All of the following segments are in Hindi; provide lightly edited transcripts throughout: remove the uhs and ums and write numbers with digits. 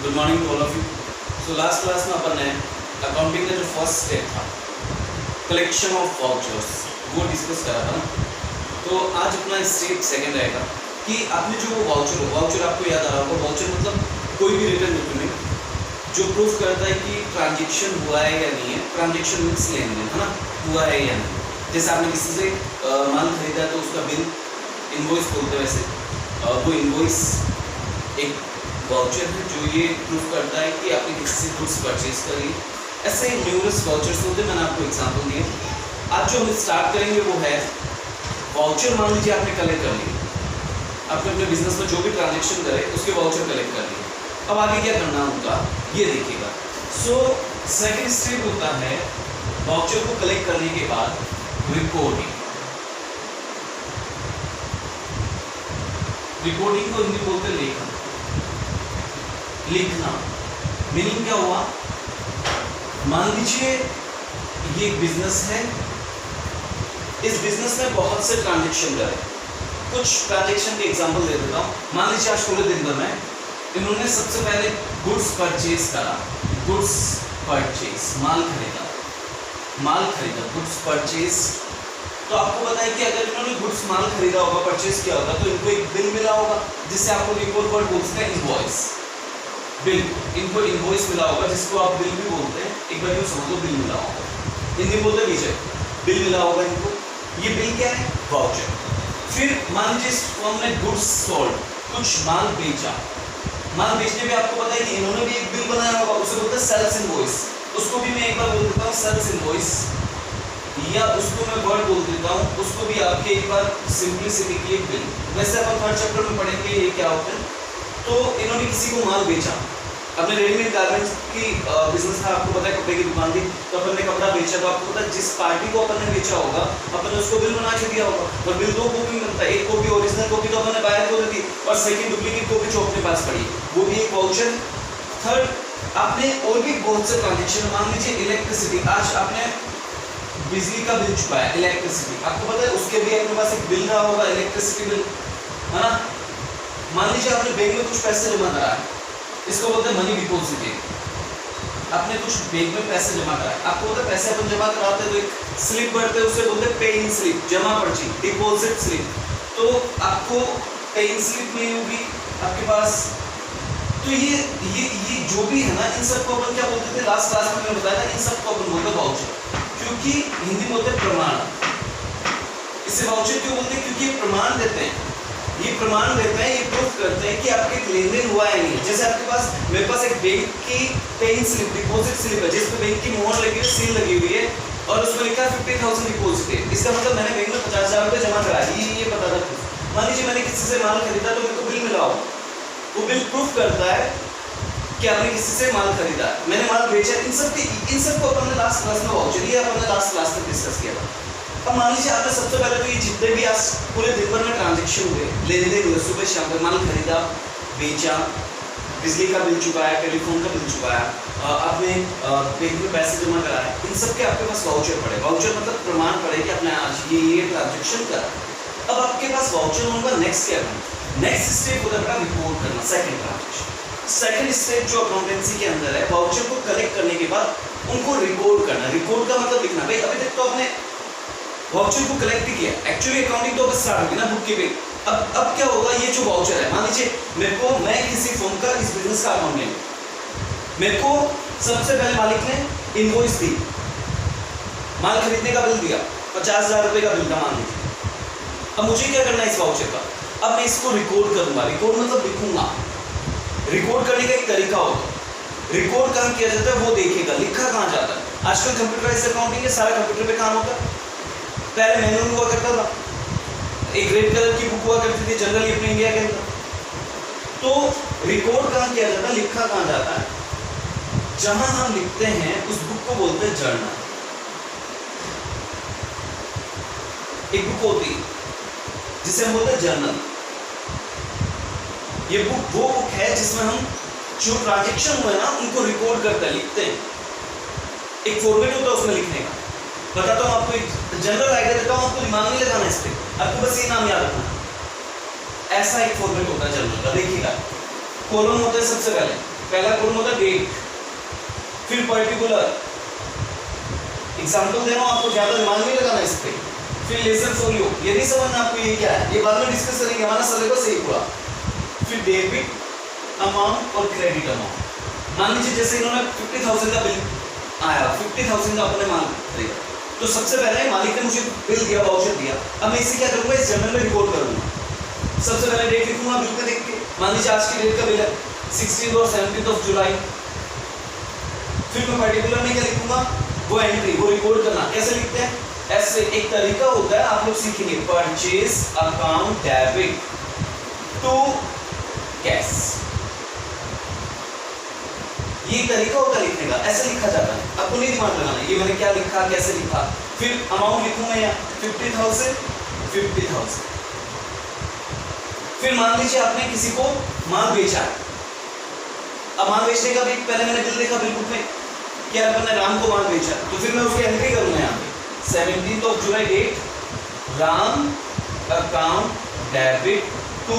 Good morning to all of you. So last class में अपन ने अकाउंटिंग का जो फर्स्ट स्टेप था कलेक्शन ऑफ वाउचर्स वो डिस्कस करा था ना। तो आज अपना स्टेप सेकंड रहेगा कि आपने जो वाउचर आपको याद आ रहा होगा। वाउचर मतलब कोई भी रिटर्न डॉक्यूमेंट जो प्रूफ करता है कि ट्रांजेक्शन हुआ है या नहीं है। ट्रांजेक्शन मीन्स लेन देन, है ना, हुआ है या नहीं। जैसे आपने किसी से माल खरीदा तो उसका बिल इनवॉइस बोलते हैं वैसे वो इनवॉइस एक वाउचर है जो ये प्रूफ करता है कि आपने किसी से गुड्स परचेज करी। ऐसे न्यूमरस वाउचर्स होते हैं, मैंने आपको एग्जांपल दिए। आज जो हम स्टार्ट करेंगे वो है वाउचर। मान लीजिए आपने कलेक्ट कर लिए, आपने अपने बिजनेस में जो भी ट्रांजेक्शन करे उसके वाउचर कलेक्ट कर लिए। अब आगे क्या करना होगा ये देखिएगा। सो सेकंड स्टेप होता है वाउचर को कलेक्ट करने के बाद रिपोर्टिंग। रिपोर्टिंग को हिंदी बोलते लेखन, लिखना। मीनिंग क्या हुआ, मान लीजिए ये एक बिजनेस है, इस बिजनेस में बहुत से ट्रांजेक्शन करे। कुछ ट्रांजेक्शन के एग्जांपल दे देता हूँ। मान लीजिए आज पूरे दिन भर में इन्होंने सबसे पहले गुड्स परचेज करा, गुड्स परचेज, माल खरीदा, गुड्स परचेज। तो आपको पता है कि अगर इन्होंने गुड्स माल खरीदा होगा, परचेज किया होगा, तो इनको एक बिल मिला होगा जिससे आपको रिपोर्ट वर्ड बोलते हैं इनवॉइस। बिल, इनको इनवॉइस मिला होगा जिसको आप बिल भी बोलते हैं। एक बार यूँ समझो, बिल मिला होगा, हिंदी बोलते विजय, बिल मिला होगा इनको। ये बिल क्या है, वाउचर। फिर मान लीजिए फर्म ने गुड्स सोल्ड, कुछ माल बेचा। माल बेचने में आपको पता है कि इन्होंने भी एक बिल बनाया होगा, उसे बोलते हैं सेल्स इनवॉइस। उसको भी मैं एक बार बोल देता हूँ सेल्स इनवॉइस, या उसको मैं वर्ड बोल देता हूँ, उसको भी आपके एक बार सिंपलिसिटी के लिए बिल। वैसे अपन थर्ड चैप्टर में पढ़ेंगे ये क्या होता है। तो इन्होंने किसी को माल बेचा, अपने रेडीमेड गारमेंट्स की बिजनेस था, आपको पता है कपड़े की दुकान थी, तो अपन ने कपड़ा बेचा। तो आपको पता है जिस पार्टी को अपन ने बेचा होगा अपन ने उसको बिल बना के दिया होगा। और बिल दो कॉपी में बनता है, एक कॉपी ओरिजिनल कॉपी तो अपन ने बायर को दे दी और सेकंड डुप्लीकेट कॉपी जो अपने पास पड़ी, वो भी एक वाउचर। थर्ड, आपने और भी बहुत से ट्रांजेक्शन, मान लीजिए इलेक्ट्रिसिटी, आज आपने बिजली का बिल चुकाया, इलेक्ट्रिसिटी, आपको पता है उसके भी अपने पास एक बिल रहा होगा, इलेक्ट्रिसिटी बिल, है ना। मान लीजिए आपने बैंक में कुछ पैसे जमा करा है, इसको बोलते हैं मनी डिपॉजिट। आपने कुछ बैंक में पैसे जमा करा है, आपको पता है पैसे अपन जमा कराते हैं तो एक स्लिप भरते हैं, उसे बोलते हैं पेइंग स्लिप, जमा पर्ची, डिपॉजिट स्लिप। तो आपको पेइंग स्लिप मिली होगी आपके पास। तो ये जो भी है ना, इन सबको अपन क्या बोलते थे, लास्ट क्लास में मैंने बताया था, इन सबको अपन बोलते हैं वाउचर, क्योंकि हिंदी बोलते हैं प्रमाण। इसे वाउचर क्यों बोलते हैं, क्योंकि ये प्रमाण देते हैं, ये प्रमाण देते हैं, ये प्रूफ करते हैं कि आपके लेन देन हुआ है नहीं। जैसे आपके पास, मेरे पास एक बैंक की पेइंग स्लिप, डिपॉजिट स्लिप है, जिसपे बैंक की मोहर लगी हुई, सील लगी हुई है और उसमें लिखा 50,000 डिपॉजिट है। इसका मतलब मैंने बैंक में 50,000 रुपये जमा कराया, ये पता था। मान लीजिए मैंने किसी से माल खरीदा तो मेरे को बिल मिला हो, वो बिल प्रूफ करता है कि आपने किसी से माल खरीदा, मैंने माल बेचा। इन सबको अपन ने लास्ट क्लास में वाउचर, ये अपन ने लास्ट क्लास में डिस्कस किया था। अब मान लीजिए आपने सबसे पहले तो ये जितने भी आज पूरे दिन भर में ट्रांजेक्शन हुए, लेन देन हुए, सुबह शाम तक माल खरीदा, बेचा, बिजली का बिल चुकाया, टेलीफोन का बिल चुकाया, आपने बैंक में पैसे जमा कराए, इन सब के आपके पास वाउचर पड़े। वाउचर मतलब प्रमाण पड़े कि आपने आज ये ट्रांजेक्शन करा। अब आपके पास वाउचर होगा, नेक्स्ट क्या करना, नेक्स्ट स्टेप होता है रिपोर्ट करना, सेकंड ट्रांजेक्शन। सेकंड स्टेप जो अकाउंटेंसी के अंदर है, वाउचर को कलेक्ट करने के बाद उनको रिकॉर्ड करना। रिकॉर्ड का मतलब लिखना। भाई अभी तक तो आपने वाउचर को कलेक्ट किया, एक्चुअली अकाउंटिंग तो स्टार्ट होगी ना, बुक कीपिंग। अब क्या होगा, ये जो वाउचर है, मान लीजिए मैं किसी फर्म का, इस बिजनेस का अकाउंटेंट, मेरे को सबसे पहले मालिक ने इनवॉइस दी, माल खरीदने का बिल दिया, 50,000 रुपये का बिल था मान लीजिए। अब मुझे क्या करना है इस वाउचर का, अब मैं इसको रिकॉर्ड करूंगा। रिकॉर्ड मतलब लिखूंगा। रिकॉर्ड करने का एक तरीका होगा, रिकॉर्ड कहाँ किया जाता है वो देखेगा, लिखा कहाँ जाता है। आजकल कंप्यूटराइज्ड अकाउंटिंग है, सारा कंप्यूटर पे काम होता है। पहले मैनुअल हुआ करता था, एक रेड कलर की बुक हुआ करती थी जनरली अपने इंडिया के अंदर। तो रिकॉर्ड कहाँ किया जाता है, लिखा कहाँ जाता है, जहां हम लिखते हैं उस बुक को बोलते हैं जर्नल। एक बुक होती है जिसे हम बोलते हैं जर्नल। ये बुक वो बुक है जिसमें हम जो ट्रांजेक्शन हुए ना उनको रिकॉर्ड करते हैं, लिखते हैं। एक फॉर्मेट होता है उसमें लिखने का। बताता हूँ आपको, एक जनरल आइडिया देता हूँ, आपको दिमाग नहीं लगाना इस पर, आपको बस ये नाम याद रखना। ऐसा एक फॉर्मेट होता है जर्नल का, देखिएगा कॉलम होता है सबसे पहले, पहला कॉलम होता है डेट, फिर पर्टिकुलर, एग्जाम्पल दे रहा हूं आपको, ज्यादा दिमाग नहीं लगाना इस पे, फिर लेसन फोलियो, ये नहीं समझना आपको ये क्या है, ये बाद में डिस्कस करेंगे, हमारा सिलेबस यही पूरा, फिर डेबिट अमाउंट और क्रेडिट अमाउंट। मान लीजिए जैसे इन्होंने 50,000 का बिल आया, 50,000 का अपने माल खरीदा, तो सबसे पहले मालिक ने मुझे बिल दिया, वाउचर दिया, अब मैं इसे क्या करूंगा, इस जर्नल में रिकॉर्ड करूंगा। सबसे पहले डेट लिखूंगा बिल पे देख के, मान लीजिए आज की डेट का बिल है 16 और 17 जुलाई, फिर मैं पर्टिकुलर में क्या लिखूंगा, वो एंट्री, वो रिकॉर्ड करना। कैसे लिखते हैं, ऐसे एक तरीका होता है, आप लोग सीखेंगे, purchase account debit to cash, ये तरीका होता है लिखने का, ऐसे लिखा जाता है, आपको नहीं दिमाग लगाना ये मैंने क्या लिखा, कैसे लिखा। फिर अमाउंट लिखूंगा यहाँ 50,000, 50,000। फिर मान लीजिए आपने किसी को माल बेचा है, अब माल बेचने का भी पहले मैंने बिल देखा, बिल बुक में क्या मैंने राम को माल बेचा, तो फिर मैं उसकी एंट्री करूंगा यहाँ पे 17 जुलाई date, Ram account debit to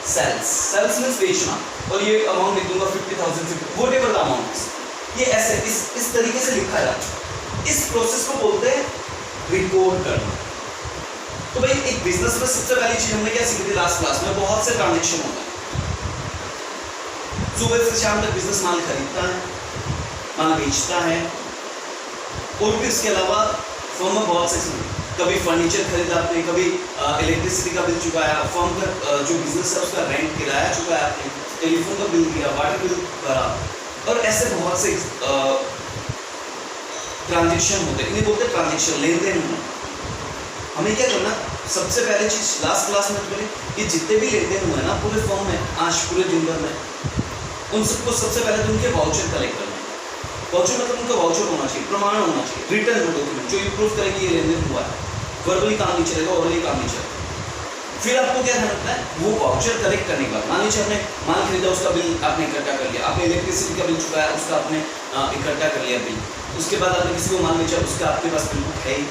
sales, sales means बेचना, और ये अमाउंट लिख दूंगा 50,000, व्हाटएवर द अमाउंट। ये ऐसे इस तरीके से लिखा जाता है, इस प्रोसेस को बोलते हैं रिकॉर्ड करना। तो भाई एक बिजनेस में सबसे पहली चीज हमने क्या सीखी थी लास्ट क्लास में, बहुत से ट्रांजैक्शन होता है, सुबह से शाम तक बिजनेस माल खरीदता है, माल बेचता है, और भी इसके अलावा फर्म में बहुत से, कभी फर्नीचर खरीदा आपने, कभी इलेक्ट्रिसिटी का बिल चुकाया, फर्म का जो बिजनेस है उसका रेंट किराया चुकाया आपने, टेलीफोन का बिल दिया, वाटर बिल भरा, और ऐसे बहुत से ट्रांजैक्शन होते हैं, इन्हें बोलते हैं ट्रांजैक्शन, लेन देन होना। हमें क्या करना, सबसे पहले चीज लास्ट क्लास में बोले कि जितने भी लेन देन हुए ना पूरे फर्म में, आज पूरे दिन भर में, उन सबको सबसे पहले तो उनके वाउचर कलेक्ट करना है। वाउचर मतलब उनका वाउचर होना चाहिए, प्रमाण होना चाहिए, रिटर्न डॉक्यूमेंट जो प्रूफ करे कि ये लेन देन हुआ है, वर्बली काम नहीं चलेगा, ओरली काम नहीं चलेगा। फिर आपको क्या ध्यान रखना है, वो वाउचर कलेक्ट करने के बाद, मान लीजिए आपने माल खरीदा, उसका बिल आपने इकट्ठा कर लिया, आपने इलेक्ट्रिसिटी का बिल चुकाया, उसका आपने इकट्ठा कर लिया बिल, उसके बाद आपने किसी को माल बेचा, उसका आपके पास बिल बुक है ही,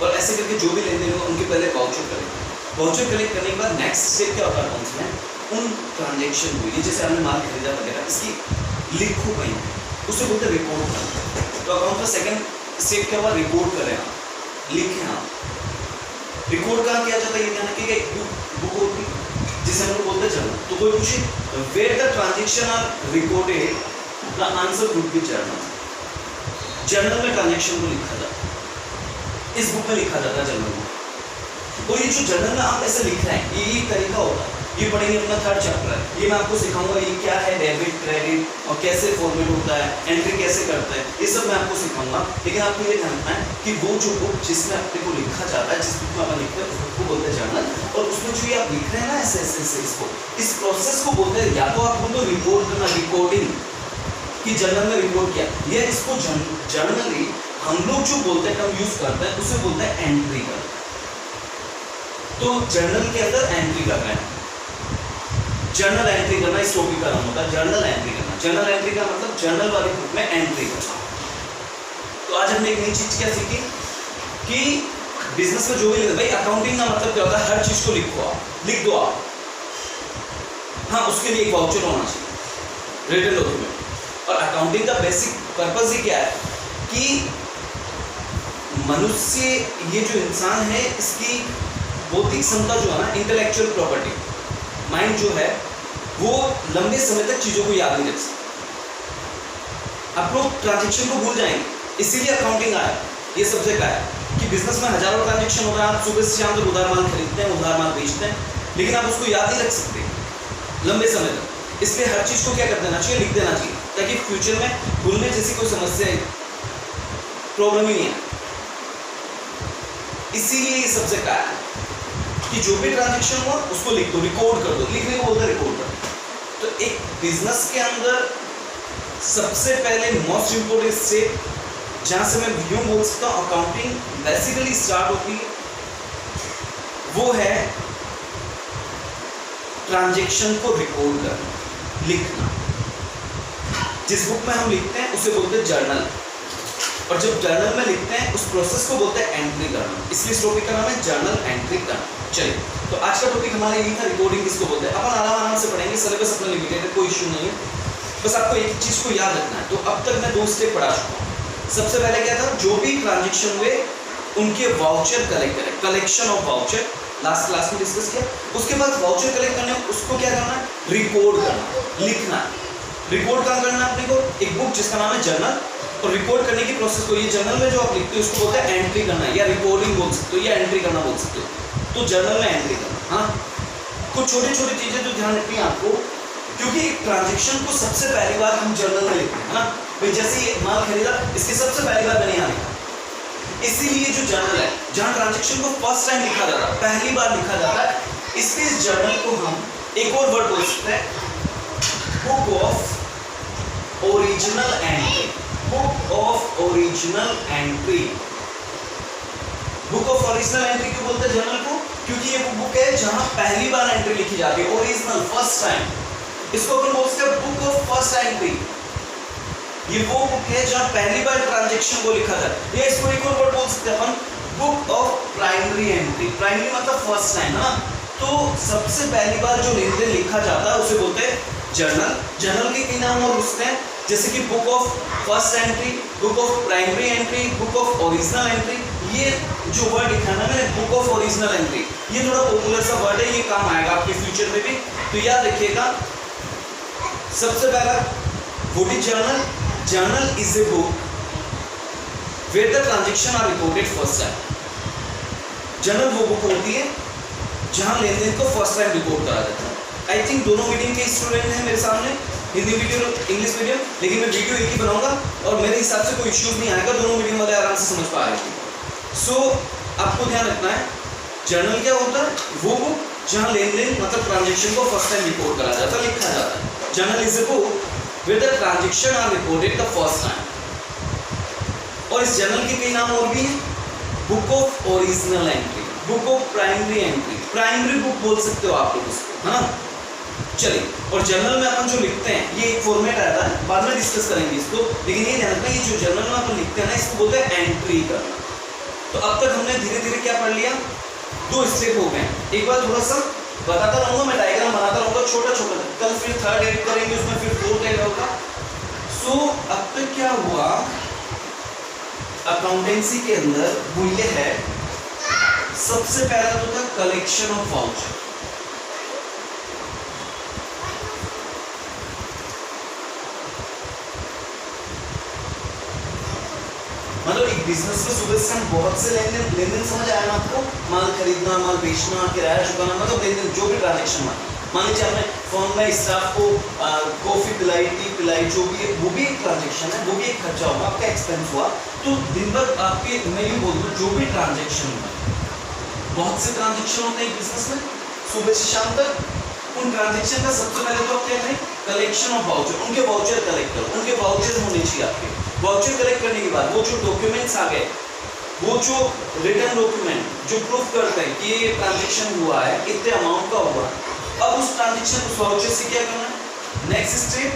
और ऐसे करके जो भी लेन देन होगा उनके पहले वाउचर कलेक्ट। वाउचर कलेक्ट करने के बाद नेक्स्ट स्टेप क्या होता है अकाउंट्स में, उन ट्रांजेक्शन को, ये जैसे आपने माल खरीदा वगैरह, इसकी लिखो कहीं, उसे बोलते हैं रिपोर्ट करना। तो अकाउंट का सेकंड स्टेप क्या हुआ, रिपोर्ट करें आप, लिखें आप। रिकॉर्ड कहाँ किया जाता है, ये ध्यान रखिएगा, एक बुक होती है जिसे हम लोग बोलते हैं जर्नल। तो कोई पूछे where the transaction are recorded, the answer would be journal. Journal में ट्रांजैक्शन को लिखा जाता है, इस बुक में लिखा जाता है जर्नल में। और ये जो जर्नल में आप ऐसे लिख रहे हैं, ये तरीका होता है, ये पढ़ेंगे अपना थर्ड चैप्टर है, ये मैं आपको सिखाऊंगा ये क्या है डेबिट क्रेडिट और कैसे फॉर्मेट होता है, एंट्री कैसे करते हैं, ये सब मैं आपको सिखाऊंगा। लेकिन आपको ये ध्यान रखना है कि वो जो बुक जिसमें अपने को लिखा जाता है, जिस बुक में आप लिखते हैं उस बुक को बोलते हैं जर्नल, और उसमें जो ये आप लिख रहे हैं ना ऐसे ऐसे इसको, इस प्रोसेस को बोलते हैं, या तो आप बोलो रिकॉर्ड करना, रिकॉर्डिंग कि जर्नल में रिकॉर्ड किया, या इसको जर्नली हम लोग जो बोलते हैं टर्म यूज करते हैं उसे बोलते हैं एंट्री करना। तो जर्नल के अंदर एंट्री कर रहे हैं, जर्नल एंट्री करना इस टॉपिक का नाम होता है, जर्नल एंट्री करना। जर्नल एंट्री का मतलब जर्नल वाली बुक में एंट्री करना। तो आज हमने एक नई चीज क्या सीखी कि बिजनेस में जो भी भाई अकाउंटिंग का मतलब क्या होता है, हर चीज को लिखो आप, लिख दो आप, हाँ उसके लिए एक वाउचर होना चाहिए, रिटन डॉक्यूमेंट। और अकाउंटिंग का बेसिक पर्पज ही क्या है कि मनुष्य, ये जो इंसान है, इसकी बौद्धिक क्षमता जो है ना, इंटेलेक्चुअल प्रॉपर्टी, माइंड जो है वो लंबे समय तक चीजों को याद नहीं रख सकता। आप लोग ट्रांजैक्शन को भूल जाएंगे, इसीलिए अकाउंटिंग आया, ये सब्जेक्ट आया कि बिजनेस में हजारों ट्रांजैक्शन हो रहा है, आप सुबह से शाम तक उधार माल खरीदते हैं, उधार माल बेचते हैं, लेकिन आप उसको याद नहीं रख सकते लंबे समय तक। इसलिए हर चीज को क्या कर देना चाहिए, लिख देना चाहिए, ताकि फ्यूचर में भूलने जैसी कोई समस्या, प्रॉब्लम ही नहीं है। इसीलिए ये सब्जेक्ट आया कि जो भी ट्रांजैक्शन हुआ उसको लिख दो, रिकॉर्ड कर दो, लिखने को बोलते हैं रिकॉर्ड कर। तो एक बिजनेस के अंदर सबसे पहले मोस्ट इंपोर्टेंट स्टेप, जहां से मैं यूं बोल सकता हूं अकाउंटिंग बेसिकली स्टार्ट होती है, वो है ट्रांजैक्शन को रिकॉर्ड करना, लिखना। जिस बुक में हम लिखते हैं उसे बोलते हैं जर्नल। और जब जर्नल में लिखते हैं उस प्रोसेस को बोलते हैं एंट्री करना, इसलिए इस टॉपिक का नाम है जर्नल एंट्री करना। चलिए, तो आज का टॉपिक हमारा यही था, रिकॉर्डिंग किसको बोलते हैं। अपन आराम से पढ़ेंगे, सिलेबस अपना लिमिटेड है, कोई इशू नहीं है, बस आपको एक चीज को याद रखना है। तो अब तक मैं 2 स्टेप पढ़ा चुका हूँ। सबसे पहले क्या था, जो भी ट्रांजेक्शन हुए उनके वाउचर कलेक्ट करें, collection of voucher, last class में डिस्कस किया। उसके बाद वाउचर कलेक्ट करने उसको क्या करना है, रिकॉर्ड करना, लिखना। रिकॉर्ड कहाँ करना है अपने को, एक बुक जिसका नाम है जर्नल, और रिकॉर्ड करने की प्रोसेस को, ये जर्नल में जो आप लिखते हो उसको बोलते हैं एंट्री करना, या रिकॉर्डिंग बोल सकते हो, या एंट्री करना बोल सकते हो। तो जर्नल में एंट्री करना। हाँ, कुछ छोटी छोटी चीजें जो ध्यान रखनी है आपको, क्योंकि ट्रांजेक्शन को सबसे पहली बार हम जर्नल में लिखते हैं ना भाई। जैसे ये माल खरीदा, इसकी सबसे पहली बार मैंने यहाँ लिखा, इसीलिए जो जर्नल है जहाँ ट्रांजेक्शन को फर्स्ट टाइम लिखा जाता है, पहली बार लिखा जाता है, इसलिए इस जर्नल को हम एक और वर्ड बोल सकते हैं, book of original entry. Book of original entry. Book of original entry क्यों बोलते हैं जर्नल को, क्योंकि ये वो बुक है जहां पहली बार एंट्री लिखी जाती है, ओरिजिनल, फर्स्ट टाइम। इसको अपन बोलते हैं बुक ऑफ फर्स्ट एंट्री। ये वो बुक है जहां पहली बार ट्रांजैक्शन को लिखा जाता है। ये इसको एक और वर्ड बोल सकते हैं अपन, book of primary entry. Primary मतलब फर्स्ट टाइम, है ना। तो सबसे पहली बार जो लेन देन लिखा जाता है उसे बोलते हैं जर्नल। जर्नल के कई नाम और उसके हैं, जैसे कि book of first entry, book of primary entry, book of original entry. ये जो वर्ड लिखा है ना मैंने, बुक ऑफ ओरिजिनल एंट्री, ये थोड़ा पॉपुलर सा वर्ड है, ये काम आएगा आपके फ्यूचर में भी, तो याद रखिएगा। सबसे पहला, what is journal? Journal is a book where the transaction are recorded first time. Journal वो बुक होती है जहां लेन देन को फर्स्ट टाइम रिकॉर्ड करा जाता है। आई थिंक दोनों मीडियम के स्टूडेंट हैं मेरे सामने, हिंदी मीडियम, इंग्लिश मीडियम, लेकिन मैं वीडियो एक ही बनाऊंगा और मेरे हिसाब से कोई इश्यूज नहीं आएगा, दोनों मीडियम वाले आराम से समझ पा रहे हैं। सो आपको ध्यान रखना है, जर्नल क्या होता है, वो बुक जहां लेन देन मतलब ट्रांजैक्शन को फर्स्ट टाइम रिकॉर्ड करा जाता है, लिखा जाता है। Journal is a book where the transaction are recorded the first time. और इस जर्नल के कई नाम और भी हैं, book of original entry, book of primary entry, primary book बोल सकते हो आप लोग उसको, है ना। चलिए, और जर्नल में अपन जो लिखते हैं, ये एक फॉर्मेट आता है, बाद में डिस्कस करेंगे इसको, लेकिन ये ध्यान रखना, ये जो जर्नल में अपन लिखते हैं ना, इसको बोलते हैं एंट्री करना। तो अब तक हमने धीरे धीरे क्या पढ़ लिया, 2 स्टेप हो गए। एक बार थोड़ा सा बताता रहूंगा, मैं डायग्राम बनाता रहूंगा छोटा छोटा, कल फिर 3rd एडिट करेंगे, उसमें फिर 4th एड होगा। सो अब तक क्या हुआ, अकाउंटेंसी के अंदर मूल्य है, सबसे पहला तो था कलेक्शन ऑफ वाउचर। मतलब एक बिजनेस में सुबह से हम बहुत से लेन देन समझ आया ना आपको, माल खरीदना, माल बेचना, किराया चुकाना, मतलब लेन देन जो भी ट्रांजेक्शन मान लीजिए आपने फॉर्म में स्टाफ को कॉफी पिलाई, टी पिलाई, जो भी है वो भी एक ट्रांजेक्शन है, वो भी एक खर्चा होगा, आपका एक्सपेंस हुआ। तो दिन भर आपके, मैं यूँ बोल दूँ, जो भी ट्रांजेक्शन हुआ, बहुत से ट्रांजेक्शन होते हैं बिजनेस में सुबह से शाम तक, उन ट्रांजेक्शन का सबसे पहले तो आप क्या करें, कलेक्शन ऑफ वाउचर, उनके वाउचर कलेक्ट करो, उनके वाउचर होने चाहिए आपके। वाउचर कलेक्ट करने के बाद वो जो डॉक्यूमेंट्स आ गए, वो जो रिटर्न डॉक्यूमेंट जो प्रूफ करते हैं कि ये ट्रांजेक्शन हुआ है, इतने अमाउंट का हुआ, अब उस ट्रांजेक्शन, उस वाउचर से क्या करना है, नेक्स्ट स्टेप,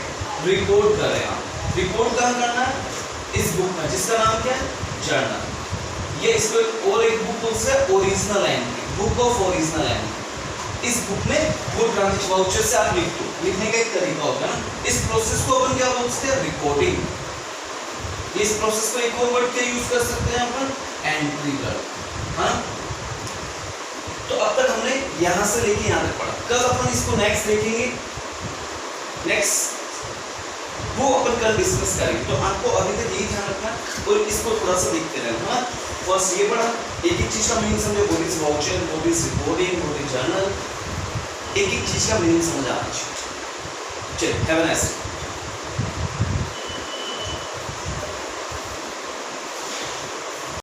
रिकॉर्ड कर रहे हैं आप। रिकॉर्ड कहाँ करना है, इस बुक में, जिसका नाम क्या है, जर्नल। ये इसको और एक बुक बोलते हैं original entry, book of original entry. इस बुक में वो ट्रांजेक्शन वाउचर से आप लिख दो, लिखने का एक तरीका होता है ना। इस प्रोसेस को अपन क्या बोलते हैं, रिकॉर्डिंग। इस प्रोसेस को एक और वर्ड क्या यूज कर सकते हैं अपन, एंट्री कर, हाँ। तो अब तक हमने यहां से लेके यहां तक पढ़ा, कल अपन इसको नेक्स्ट देखेंगे, नेक्स्ट वो अपन कल डिस्कस करेंगे। तो आपको अभी तक यही ध्यान रखना और इसको थोड़ा सा देखते रहना, हाँ। फर्स्ट ये पढ़ा, एक एक चीज का मीनिंग समझो, what is voucher, what is recording, what is journal, एक एक चीज का मीनिंग समझ आना चाहिए। चलिए, हैव अ नाइस डे।